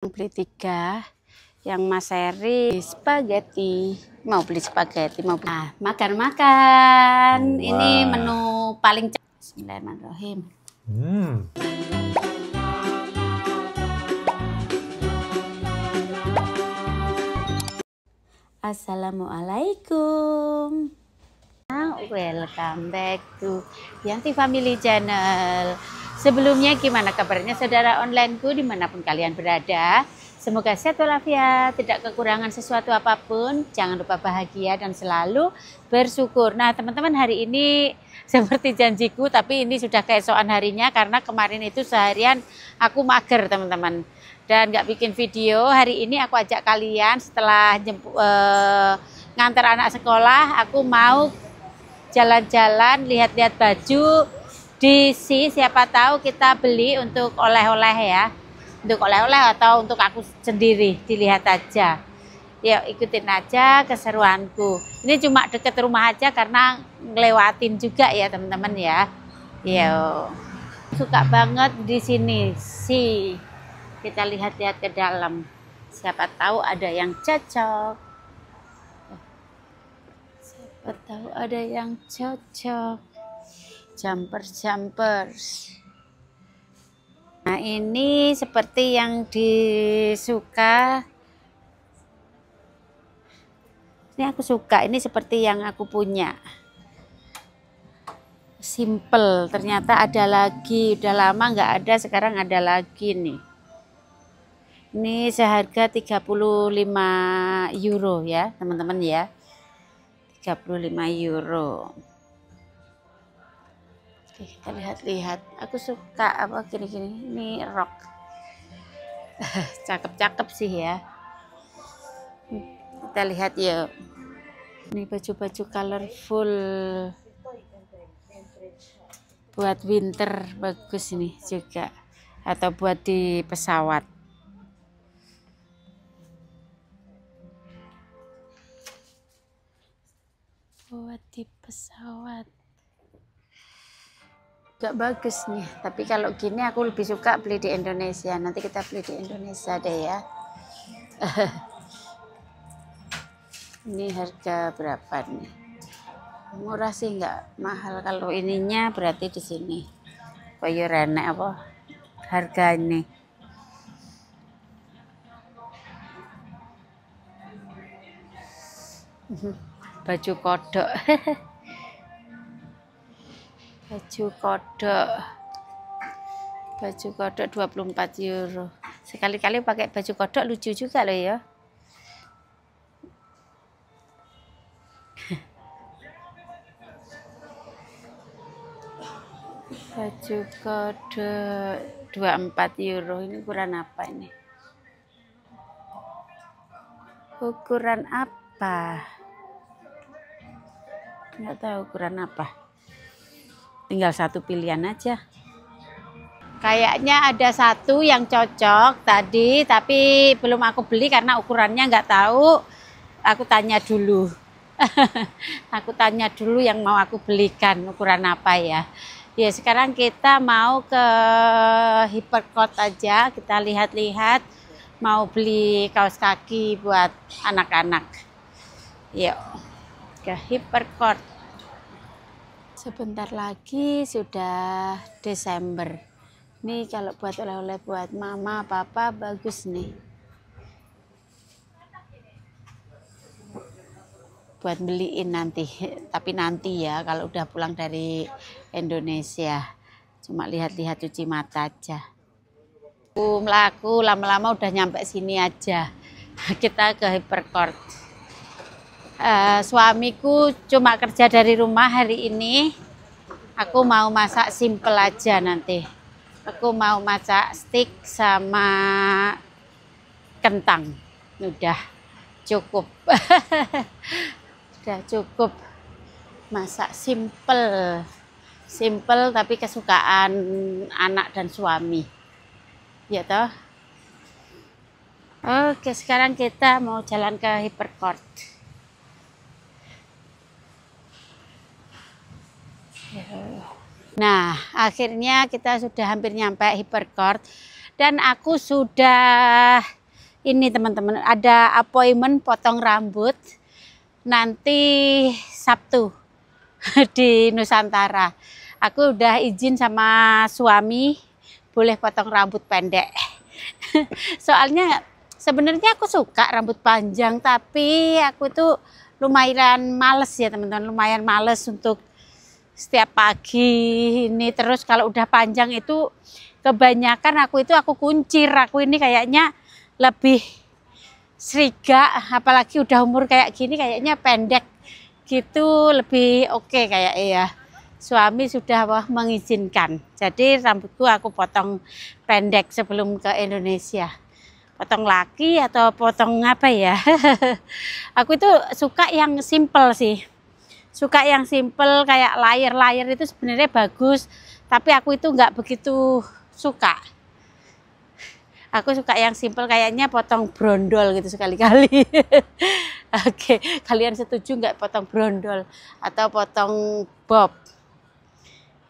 Beli 3, yang Mas Eri spaghetti, mau beli spaghetti, mau beli. Nah, makan-makan. Wow. Ini menu paling cepat. Bismillahirrahmanirrahim. Assalamualaikum. Welcome back to Yanti Family Channel. Sebelumnya gimana kabarnya saudara onlineku dimanapun kalian berada. Semoga sehat walafiat, tidak kekurangan sesuatu apapun. Jangan lupa bahagia dan selalu bersyukur. Nah teman-teman, hari ini seperti janjiku, tapi ini sudah keesokan harinya karena kemarin itu seharian aku mager teman-teman. Dan nggak bikin video. Hari ini aku ajak kalian setelah ngantar anak sekolah, aku mau jalan-jalan, lihat-lihat baju di siapa tahu kita beli untuk oleh-oleh ya, untuk oleh-oleh atau untuk aku sendiri, dilihat aja. Yuk ikutin aja keseruanku. Ini cuma deket rumah aja karena ngelewatin juga ya teman-teman ya. Yuk, suka banget di sini sih. Kita lihat-lihat ke dalam. Siapa tahu ada yang cocok. Siapa tahu ada yang cocok. Jumpers. Nah ini seperti yang disuka. Ini aku suka. Ini seperti yang aku punya. Simple. Ternyata ada lagi. Udah lama nggak ada. Sekarang ada lagi nih. Ini seharga 35 euro ya teman-teman ya. 35 euro. Oke, kita lihat-lihat. Aku suka apa gini-gini. Ini rok. Cakep-cakep sih ya. Kita lihat yuk. Ini baju-baju colorful. Buat winter bagus ini juga. Atau buat di pesawat. Buat di pesawat. Gak bagus nih, tapi kalau gini aku lebih suka beli di Indonesia. Nanti kita beli di Indonesia deh ya. Ini harga berapa nih? Murah sih, nggak mahal. Kalau ininya berarti di sini. Koyo renek apa harga ini? Baju kodok. Baju kodok 24 euro. Sekali-kali pakai baju kodok lucu juga loh ya. Baju kodok 24 euro. Ini ukuran apa ini? Ukuran apa? Nggak tahu ukuran apa. Tinggal satu pilihan aja. Kayaknya ada satu yang cocok tadi, tapi belum aku beli karena ukurannya nggak tahu. Aku tanya dulu. Aku tanya dulu yang mau aku belikan ukuran apa ya. Ya sekarang kita mau ke Hypercourt aja. Kita lihat-lihat. Mau beli kaos kaki buat anak-anak. Yuk ke Hypercourt. Sebentar lagi sudah Desember. Nih kalau buat oleh-oleh buat mama, papa bagus nih. Buat beliin nanti. Tapi nanti ya kalau udah pulang dari Indonesia. Cuma lihat-lihat cuci mata aja. Melaku lama-lama udah nyampe sini aja. Kita ke Hypercourt. Suamiku cuma kerja dari rumah hari ini. Aku mau masak simple aja nanti. Aku mau masak steak sama kentang. Udah cukup. Udah cukup. Masak simple. Simple tapi kesukaan anak dan suami. Ya toh. Oke, sekarang kita mau jalan ke Hypercourt. Nah, akhirnya kita sudah hampir nyampe Hypercourt Dan aku sudah ini teman-teman, ada appointment potong rambut nanti Sabtu di Nusantara. Aku udah izin sama suami boleh potong rambut pendek. Soalnya sebenarnya aku suka rambut panjang, tapi aku tuh lumayan males ya teman-teman, lumayan males untuk setiap pagi ini. Terus kalau udah panjang itu kebanyakan aku kuncir. Aku ini kayaknya lebih seriga, apalagi udah umur kayak gini kayaknya pendek gitu lebih oke kayak ya. Suami sudah mengizinkan. Jadi rambutku aku potong pendek sebelum ke Indonesia. Potong laki atau potong apa ya? Aku itu suka yang simple sih. Suka yang simple kayak layer-layer itu sebenarnya bagus. Tapi aku itu nggak begitu suka. Aku suka yang simple, kayaknya potong brondol gitu sekali-kali. Oke, kalian setuju nggak potong brondol atau potong bob?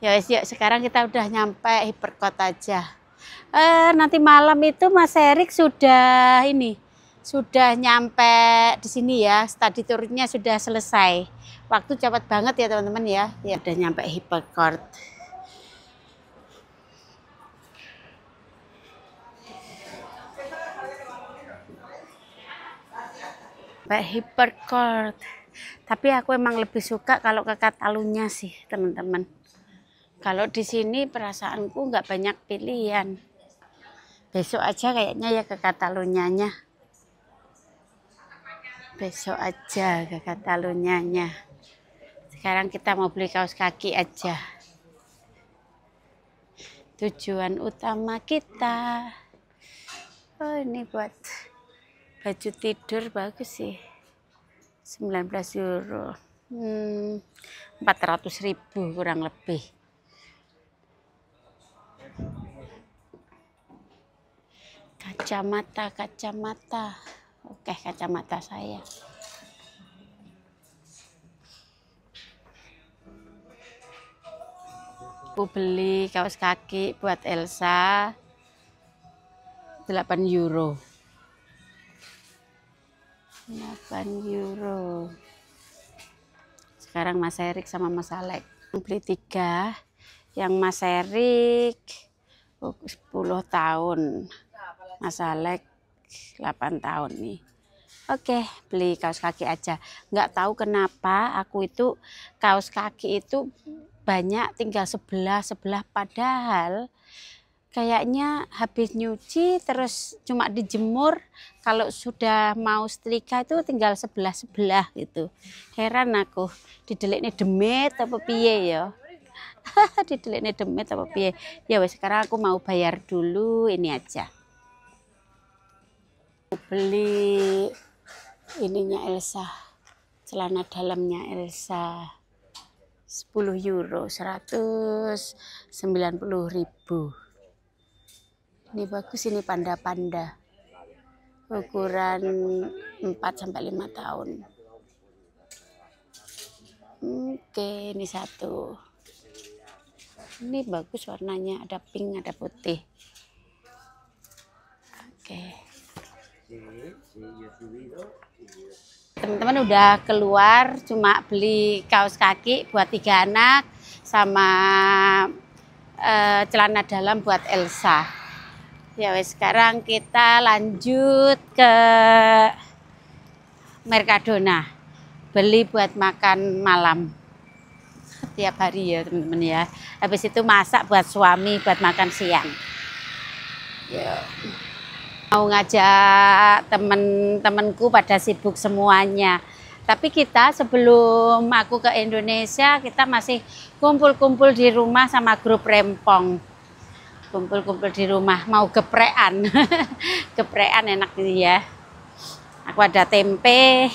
Ya wes, yuk sekarang kita udah nyampe Hypercourt aja. Nanti malam itu Mas Erik sudah nyampe di sini ya. Study tournya sudah selesai. Waktu cepat banget ya teman-teman ya. Ya udah nyampe Hypercourt. Hypercourt. Tapi aku emang lebih suka kalau ke Catalunya sih teman-teman. Kalau di sini perasaanku nggak banyak pilihan. Besok aja kayaknya ya ke Catalunyanya. Besok aja ke Catalunyanya. Sekarang kita mau beli kaos kaki aja. Tujuan utama kita. Oh ini buat baju tidur bagus sih. 19 euro. 400.000 kurang lebih. Kacamata. Oke, kacamata saya. Aku beli kaos kaki buat Elsa 8 euro. 8 euro. Sekarang Mas Erik sama Mas Alek beli 3. Yang Mas Erik 10 tahun. Mas Alek 8 tahun nih. Oke, beli kaos kaki aja. Nggak tahu kenapa aku itu kaos kaki itu banyak tinggal sebelah padahal kayaknya habis nyuci terus cuma dijemur, kalau sudah mau setrika itu tinggal sebelah gitu. Heran aku, dideliknya demit apa piye ya. Dideliknya demit apa piye. Ya wes, sekarang aku mau bayar dulu ini aja. Beli ininya Elsa, celana dalamnya Elsa 10 euro, 190.000. Ini bagus, ini panda-panda ukuran 4-5 tahun. Oke, ini satu. Ini bagus warnanya, ada pink, ada putih. Oke. Teman-teman udah keluar, cuma beli kaos kaki buat 3 anak sama celana dalam buat Elsa. Ya wes, sekarang kita lanjut ke Mercadona, beli buat makan malam tiap hari ya teman-teman ya. Habis itu masak buat suami buat makan siang. Ya. Mau ngajak temen-temenku pada sibuk semuanya. Tapi kita sebelum aku ke Indonesia, kita masih kumpul-kumpul di rumah sama grup rempong. Kumpul-kumpul di rumah, mau geprekan. Geprekan enak ini ya. Aku ada tempe.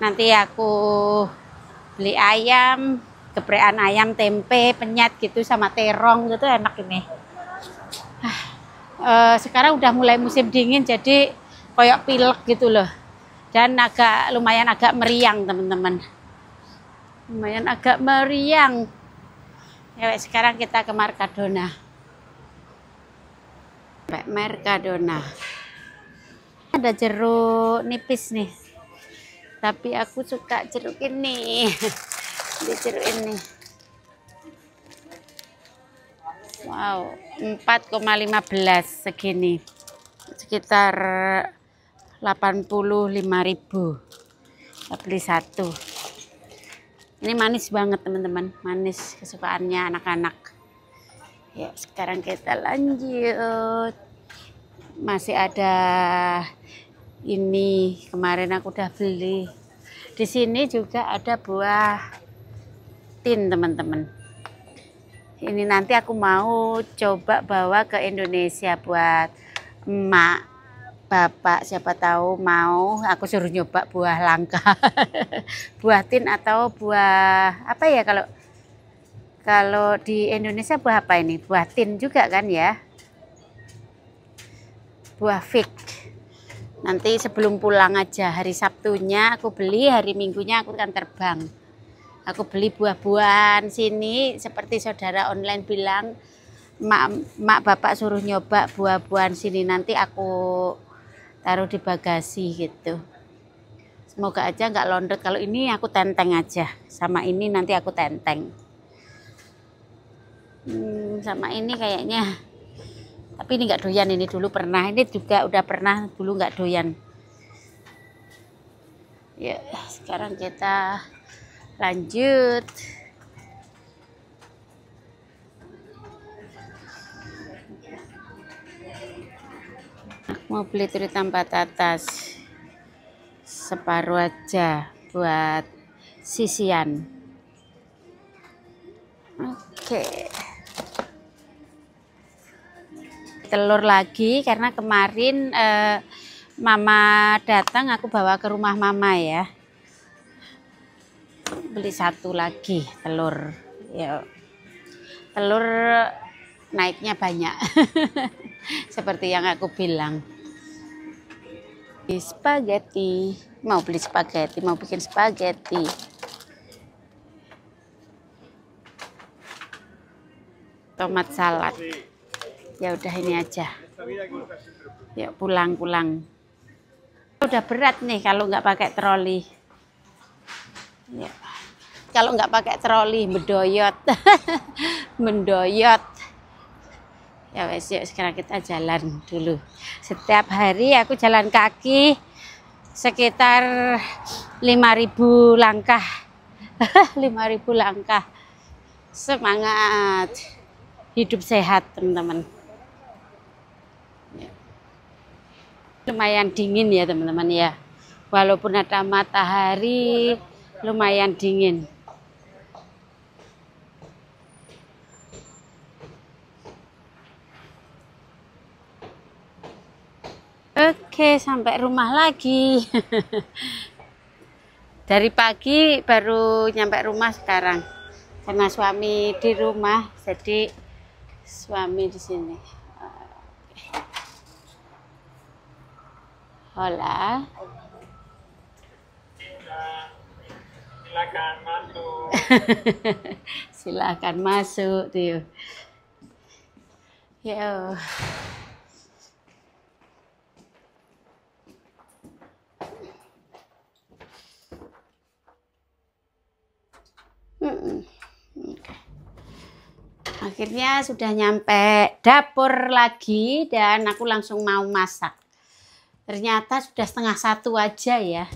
Nanti aku beli ayam, geprekan ayam, tempe, penyet gitu sama terong gitu, enak ini. Sekarang udah mulai musim dingin, jadi koyok pilek gitu loh, dan lumayan agak meriang teman-teman, lumayan agak meriang. Ya, sekarang kita ke Mercadona. Sampai Mercadona. Ada jeruk nipis nih. Tapi aku suka jeruk ini. Di jeruk ini. Wow, 4,15 segini. Sekitar 85.000. Kita beli satu. Ini manis banget teman-teman, manis kesukaannya anak-anak. Ya, sekarang kita lanjut. Masih ada ini, kemarin aku udah beli. Di sini juga ada buah tin teman-teman. Ini nanti aku mau coba bawa ke Indonesia buat emak, bapak, siapa tahu mau aku suruh nyoba buah langka. Buah tin atau buah apa ya, kalau di Indonesia buah apa ini? Buah tin juga kan ya? Buah fig. Nanti sebelum pulang aja, hari Sabtunya aku beli, hari Minggunya aku akan terbang. Aku beli buah-buahan sini seperti saudara online bilang, mak bapak suruh nyoba buah-buahan sini, nanti aku taruh di bagasi gitu. Semoga aja nggak londot. Kalau ini aku tenteng aja, sama ini nanti aku tenteng. Sama ini kayaknya. Tapi ini nggak doyan, ini dulu pernah, ini juga udah pernah, dulu nggak doyan. Ya, sekarang kita lanjut. Aku mau beli tiritan patatas separuh aja buat sisian. Oke. Telur lagi karena kemarin mama datang, aku bawa ke rumah mama ya. Beli satu lagi telur. Ya. Telur naiknya banyak. Seperti yang aku bilang. Spaghetti, mau beli spaghetti, mau bikin spaghetti. Tomat salad. Ya udah ini aja. Ya pulang. Udah berat nih kalau nggak pakai troli. Ya. Kalau nggak pakai troli mendoyot. Mendoyot. Ya wes, yuk sekarang kita jalan dulu. Setiap hari aku jalan kaki sekitar 5.000 langkah. 5.000 langkah. Semangat. Hidup sehat teman-teman. Lumayan dingin ya teman-teman ya, walaupun ada matahari lumayan dingin. Oke, sampai rumah lagi. Dari pagi baru nyampe rumah sekarang karena suami di rumah, jadi suami di sini. Hola. Silakan masuk. Silakan masuk tuh. Yo. Akhirnya sudah nyampe dapur lagi dan aku langsung mau masak. Ternyata sudah 12:30 aja ya.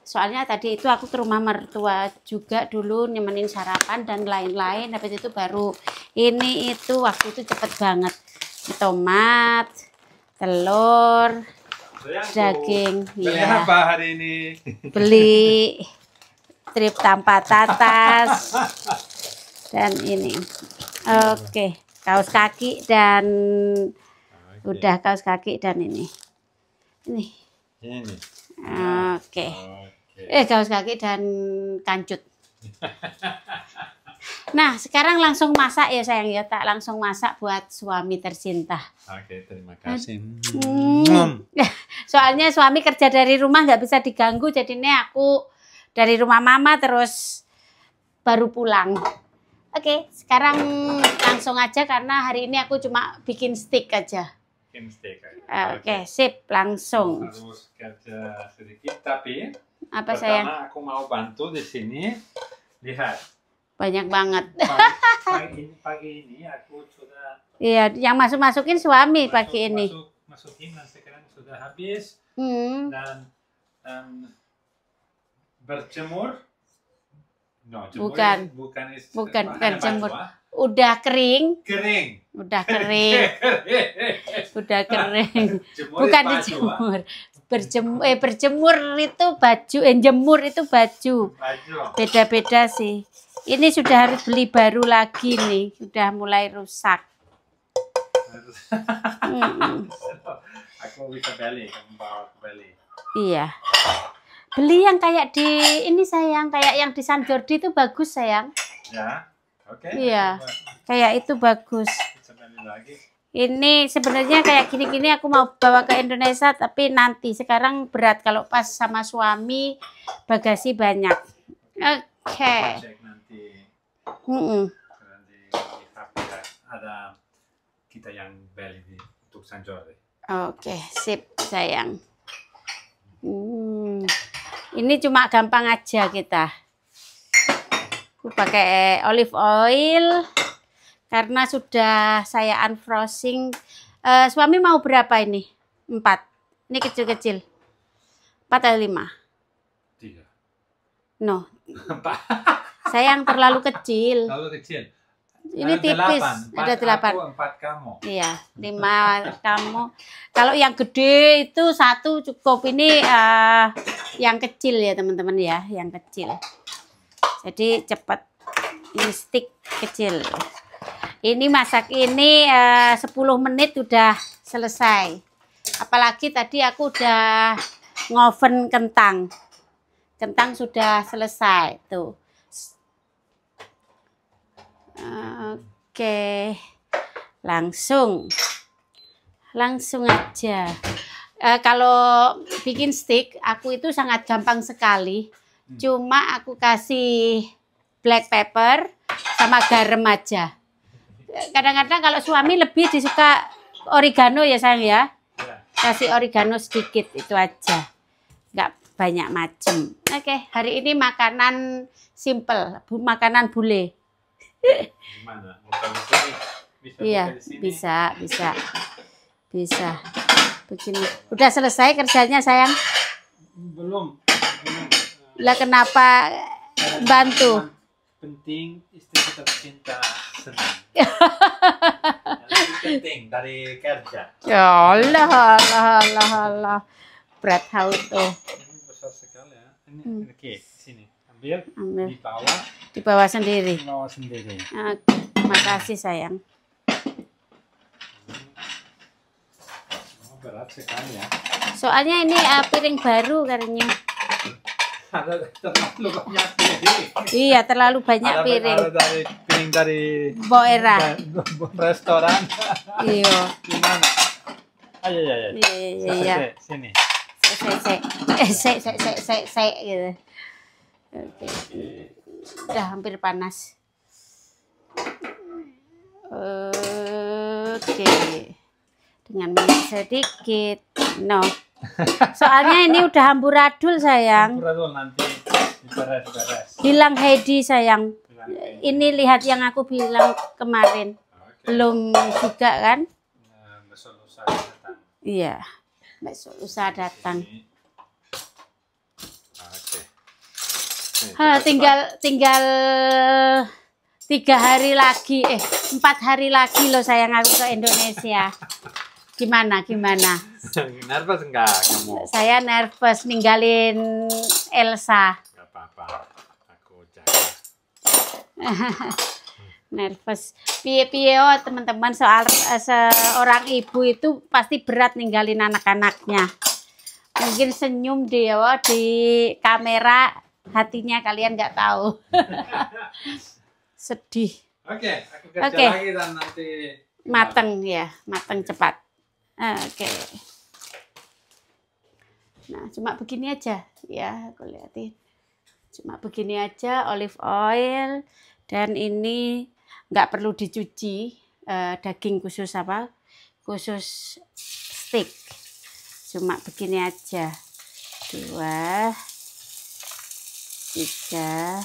Soalnya tadi itu aku ke rumah mertua juga dulu nemenin sarapan dan lain-lain. Habis itu baru ini itu, waktu itu cepet banget. Tomat, telur, daging. Beli ya. apa hari ini? Beli tiritan patatas dan ini. Oke, kaos kaki dan udah kaos kaki dan ini. Ini. Oke. Kaos kaki dan kancut. Nah, sekarang langsung masak ya sayang ya. Tak langsung masak buat suami tercinta. Oke, terima kasih. Soalnya suami kerja dari rumah nggak bisa diganggu, jadinya aku dari rumah mama terus baru pulang. Oke, sekarang langsung aja karena hari ini aku cuma bikin steak aja. bikin steak aja. Oke, sip, langsung. Harus kerja sedikit, tapi Apa sayang? pertama aku mau bantu di sini. Lihat. Banyak banget. Pagi ini aku sudah Iya, yang masukin suami pagi ini. masukin dan sekarang sudah habis dan berjemur. No, Bukan jemur. Baju, Udah kering. kering. Udah kering. Udah kering. Jemur Bukan baju, dijemur. Berjemur itu baju, jemur itu baju. baju. Beda-beda sih. Ini sudah harus beli baru lagi nih, sudah mulai rusak. Aku bisa beli, kamu bawa aku beli. Iya. Beli yang kayak di ini sayang, kayak yang di San Jordi itu bagus sayang. Ya, oke. Iya. Kayak itu bagus. Bisa beli lagi. Ini sebenarnya kayak gini-gini aku mau bawa ke Indonesia, tapi nanti sekarang berat kalau pas sama suami bagasi banyak. Oke. Cek nanti. Nanti di HP ada kita yang beli untuk San Jordi. Oke, sip sayang. Ini cuma gampang aja kita. Aku pakai olive oil karena sudah saya unfrozen. Suami mau berapa ini? 4. Ini kecil-kecil. 4 atau 5? 3. No. 4. Saya yang terlalu kecil. Terlalu kecil. Ini tipis. Ada 8. Aku, 4 kamu. Iya, 5 kamu. Kalau yang gede itu 1 cukup. Ini yang kecil ya teman-teman ya, yang kecil. Jadi cepat. Ini stick kecil. Ini masak ini 10 menit udah selesai. Apalagi tadi aku udah ngoven kentang. Kentang sudah selesai tuh. Oke, langsung aja. Kalau bikin steak, aku itu sangat gampang sekali. Cuma aku kasih black pepper sama garam aja. Kadang-kadang kalau suami lebih disuka oregano ya sayang ya. Kasih oregano sedikit itu aja. Nggak banyak macem. Oke, hari ini makanan simple, makanan bule. Gimana? Bukan di sini. Iya, buka di sini. bisa. Begini. Udah selesai kerjanya sayang? Belum. Lah kenapa bantu? Penting istri kita cinta senang. Itu penting dari kerja. Ya Allah. Berat haus tuh. Ini besar sekali ya. Ini oke, sini. Ambil. Ambil. Di Di bawah sendiri. sendiri. Terima kasih sayang. Berat sekali ya. Soalnya ini piring baru katanya. Ada terlalu banyak piring. Iya, terlalu banyak piring. Ada piring dari Boera. Restoran. Iya. Gimana? Ayo. Iya. Sini. Saya gitu. Oke. Udah hampir panas. Oke. Dengan minyak sedikit. No. Soalnya ini udah amburadul sayang. Amburadul nanti beres. Bilang Heidi sayang. Ini lihat yang aku bilang kemarin. Belum juga kan? Besok lusa datang. Iya. Besok lusa datang. Tinggal 3 hari lagi, 4 hari lagi loh sayang aku ke Indonesia. Gimana? Nervous enggak kamu? Saya nervous ninggalin Elsa. Enggak apa-apa, aku jaga. Nervous. Piye teman-teman, soal seorang ibu itu pasti berat ninggalin anak-anaknya. Mungkin senyum dia di kamera, hatinya kalian nggak tahu. Sedih. Oke, aku kerja lagi dan nanti mateng cepat. Oke. Nah, cuma begini aja ya, aku lihatin. Cuma begini aja, olive oil, dan ini nggak perlu dicuci, daging khusus khusus stick. Cuma begini aja. 2, 3,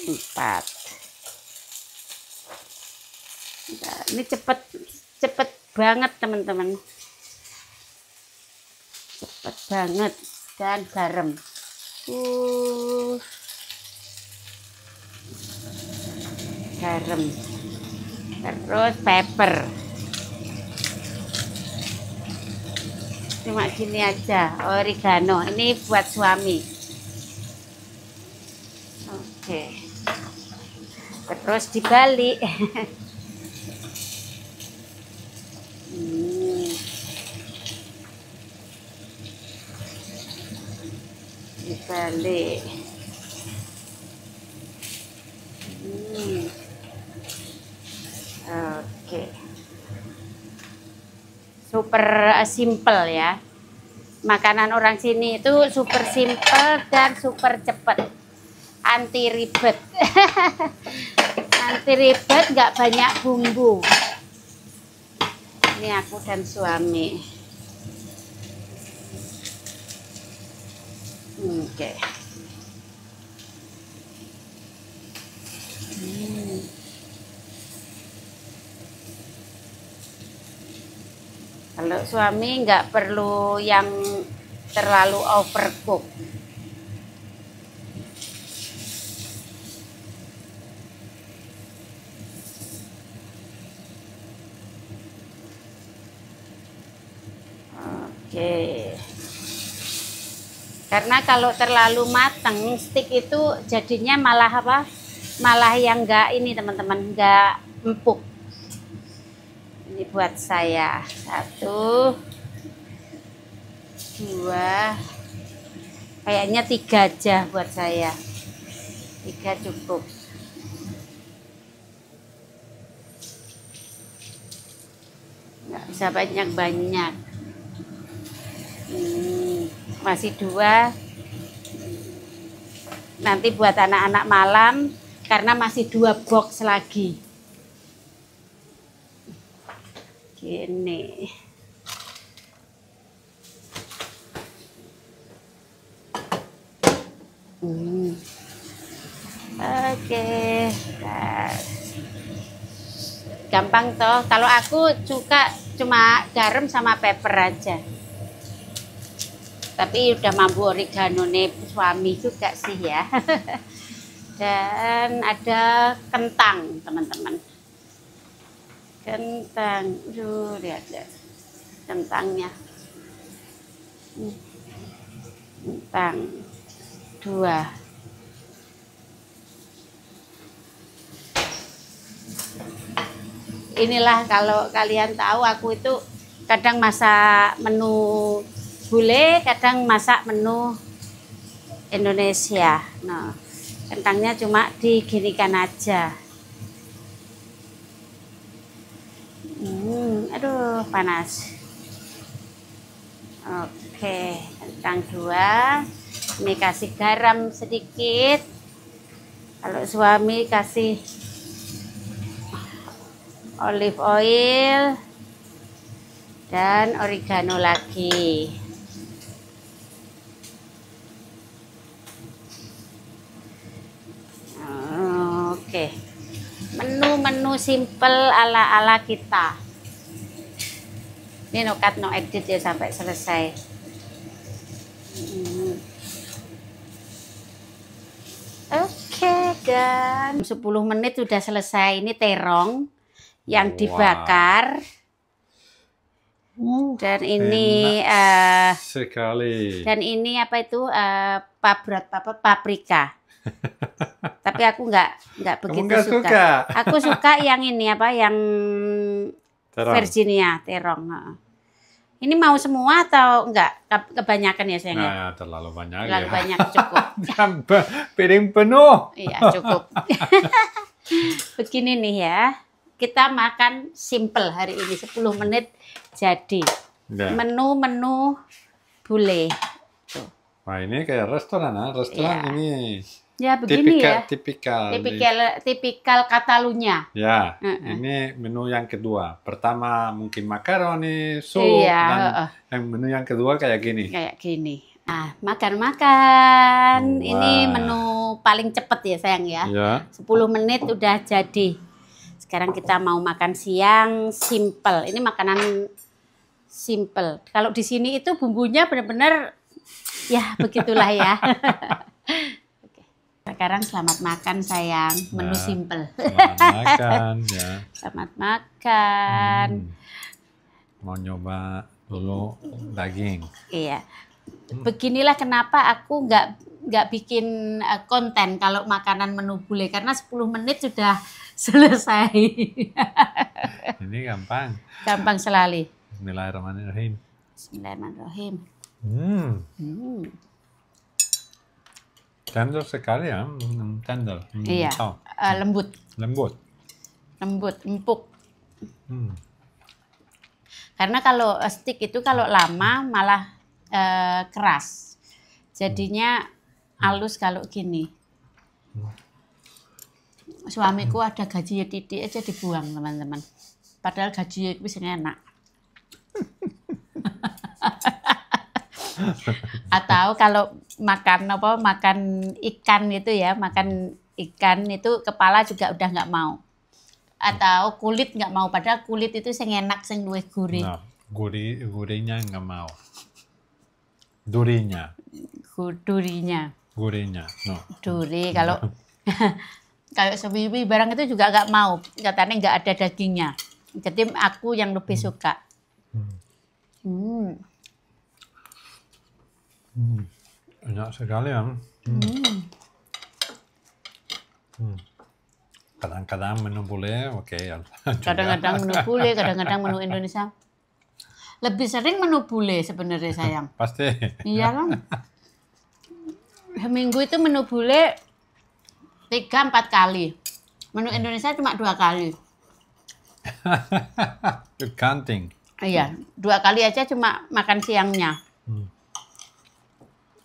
4. Nah, ini cepet banget teman-teman. Cepet banget. Dan garam. Garam. Terus pepper. Cuma gini aja. Oregano. Ini buat suami. Oke. Terus dibalik. Dibalik. Oke. Super simple ya. Makanan orang sini itu super simple dan super cepet. Anti ribet. Anti ribet, nggak banyak bumbu. Ini aku dan suami. Oke. Kalau suami nggak perlu yang terlalu overcook. Oke. Karena kalau terlalu matang, stick itu jadinya malah apa? Malah yang enggak ini teman-teman, enggak empuk. Ini buat saya. 1, 2, kayaknya 3 aja buat saya. 3 cukup. Nggak bisa banyak-banyak. Masih 2. Nanti buat anak-anak malam karena masih 2 box lagi. Gini. Oke. Nah. Gampang toh. Kalau aku suka cuma garam sama pepper aja. Tapi udah mampu oregano nih suami juga sih ya. Dan ada kentang teman-teman. Kentang, lihat kentangnya. Kentang 2. Inilah kalau kalian tahu aku itu kadang masak menu bule, kadang masak menu Indonesia. Nah, kentangnya cuma diginikan aja. Aduh, panas. Oke, kentang 2. Ini kasih garam sedikit. Kalau suami kasih olive oil dan oregano lagi. Oke, menu-menu simple ala-ala kita. Ini no cut no edit ya sampai selesai. Oke, dan 10 menit sudah selesai. Ini terong yang dibakar. Dan ini sekali. Dan ini apa itu paprika. Tapi aku nggak begitu suka. Aku suka yang ini apa yang terong. Virginia terong. Ini mau semua atau enggak? Kebanyakan ya sayang? Nah, terlalu banyak. Terlalu banyak cukup. Piring penuh. Iya cukup. Begini nih ya. Kita makan simple hari ini 10 menit jadi. Menu-menu bule. Tuh. Wah ini kayak restoran, restoran ini. Ya begini ya. Tipikal. Tipikal Catalunya. Ya, ini menu yang kedua. Pertama mungkin makaroni, sup, dan yang menu yang kedua kayak gini. Kayak gini. Nah, makan-makan. Ini menu paling cepet ya sayang ya. 10 menit udah jadi. Sekarang kita mau makan siang simple. Ini makanan simple. Kalau di sini itu bumbunya benar-benar ya begitulah ya. Sekarang selamat makan sayang, menu simple. Selamat makan ya. Selamat makan. Mau nyoba dulu daging. Iya. Beginilah kenapa aku nggak bikin konten kalau makanan menu bule karena 10 menit sudah selesai. Ini gampang. Gampang sekali. Bismillahirrahmanirrahim. Bismillahirrahmanirrahim. Tender sekali ya, tender. Iya, lembut. Lembut. Lembut, empuk. Karena kalau steak itu kalau lama malah keras. Jadinya halus kalau gini. Suamiku ada gaji titik aja dibuang teman-teman. Padahal gaji itu bisa enak. Atau kalau makan ikan itu ya, makan ikan itu kepala juga udah nggak mau. Atau kulit nggak mau, padahal kulit itu sing enak sing luwih gurih. Nah, gurihnya nggak mau. Durinya. Gurihnya. No. Duri kalau kayak sebibi barang itu juga nggak mau, katanya nggak ada dagingnya. Jadi aku yang lebih suka. Enak sekali ya. Kadang-kadang menu bule, oke. Kadang-kadang menu bule, kadang-kadang menu Indonesia. Lebih sering menu bule sebenarnya sayang. Pasti. Iya kan. Seminggu itu menu bule 3-4 kali. Menu Indonesia cuma 2 kali. Counting. Iya, 2 kali aja cuma makan siangnya.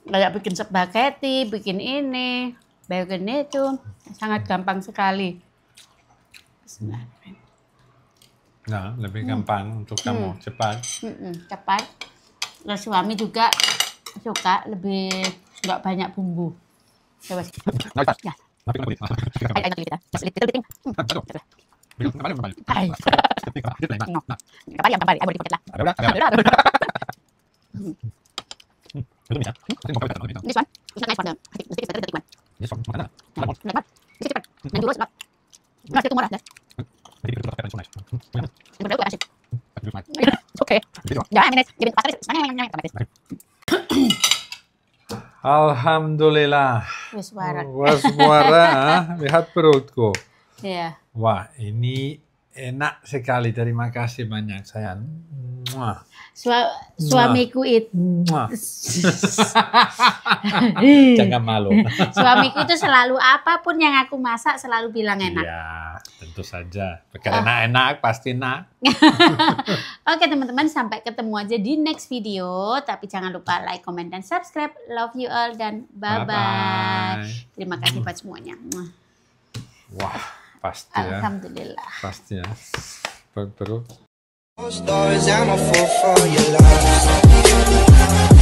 Kayak bikin spaghetti, bikin ini, bikin itu, sangat gampang sekali. Nah, lebih gampang untuk kamu, cepat. Cepat. Terus suami juga suka lebih nggak banyak bumbu. Coba. Ya. Ayo kita. Little bit. Ay. No. Kembali, ayo dipakai lah. This one. It's not nice for the stick is better than the one. This one, mana? This is different. And you not. No, still more. Okay. Ya, minutes. Give it faster. Alhamdulillah. Waswara. Waswara, lihat perutku. Iya. Wah, ini enak sekali. Terima kasih banyak sayang. Suamiku itu jangan malu. Suamiku itu selalu apapun yang aku masak selalu bilang enak. Ya, tentu saja. Karena enak pasti enak. Oke teman-teman, sampai ketemu aja di next video. Tapi jangan lupa like, comment, dan subscribe. Love you all dan bye-bye. Terima kasih buat semuanya. Wah, pasti ya. Alhamdulillah. Pasti ya. Perut. Stories, I'm a fool for your love.